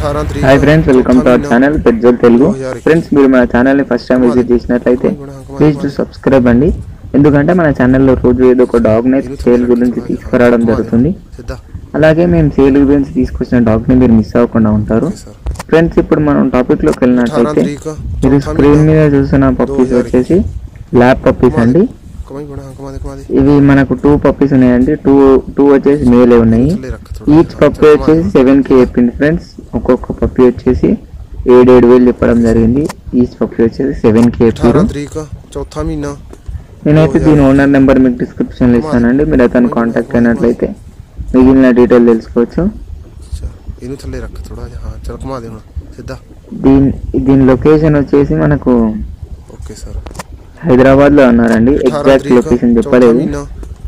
Hi friends, welcome to our channel పెట్జోల్ Telugu. Friends, మీరు మన ఛానల్ని ఫస్ట్ టైం విజిట్ చేసినట్లయితే ప్లీజ్ టు సబ్స్క్రైబ్ అండి. ఎందుకంటే మన ఛానల్లో రోజు ఏదో ఒక డాగ్ని సేల్ గురించి తీసుకురావడం జరుగుతుంది. అలాగే మేము సేల్ గురించి తీసుకొచ్చిన డాగ్ని మీరు మిస్ అవ్వకుండా ఉంటారు. ఫ్రెండ్స్, ఇప్పుడు మనం టాపిక్లోకి వెళ్ళినట్లయితే మీరు స్క్రీన్ మీద చూసిన పప్పీస్ వచ్చేసి ల్యాబ్ పప్పీస్ అండి. ఇవి మనకు 2 పప్పీస్ ఉన్నాయండి. టూ వచ్చేసి మేలే ఉన్నాయి. ఈచ్ పప్పీ వచ్చేసి 7K చెప్పింది ఫ్రెండ్స్. ఒక్కొక్క పప్పీ వచ్చేసి 7,000 చెప్పడం జరిగింది. ఈచ్ పప్పీ వచ్చేసి 7K చెప్పారు. నేనైతే దీని ఓనర్ నెంబర్ మీకు డిస్క్రిప్షన్లో ఇస్తానండి. మీరు అతను కాంటాక్ట్ అయినట్లయితే మిగిలిన డీటెయిల్ తెలుసుకోవచ్చు. దీని లొకేషన్ వచ్చేసి మనకు హైదరాబాద్ లో అన్నారండి. ఎగ్జాక్ట్ లొకేషన్ చెప్పలేదు.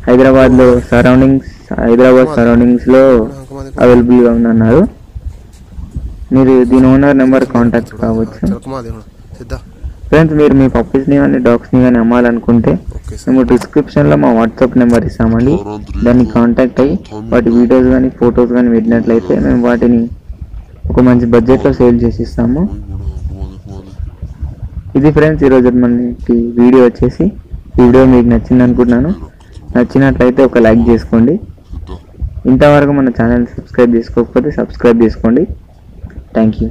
హైదరాబాద్ సరౌండింగ్స్ లో అవైలబుల్ గా ఉందన్నారు. మీరు దీని ఓనర్ నెంబర్ కాంటాక్ట్ కావచ్చు. ఫ్రెండ్స్, మీరు మీ పప్పీస్ ని కానీ డాగ్స్ ని కానీ అమ్మాలనుకుంటే మేము డిస్క్రిప్షన్ లో మా వాట్సాప్ నెంబర్ ఇస్తామండి. దాన్ని కాంటాక్ట్ అయ్యి వాటి వీడియోస్ కానీ ఫొటోస్ కానీ పెట్టినట్లయితే మేము వాటిని ఒక మంచి బడ్జెట్ లో సేల్ చేసి ఇస్తాము. ఇది ఫ్రెండ్స్ ఈరోజు మనకి వీడియో వచ్చేసి. ఈ వీడియో మీకు నచ్చింది అనుకుంటున్నాను. నచ్చినట్లయితే ఒక లైక్ చేసుకోండి. ఇంతవరకు మన ఛానల్ సబ్స్క్రైబ్ చేసుకోకపోతే సబ్స్క్రైబ్ చేసుకోండి. Thank you.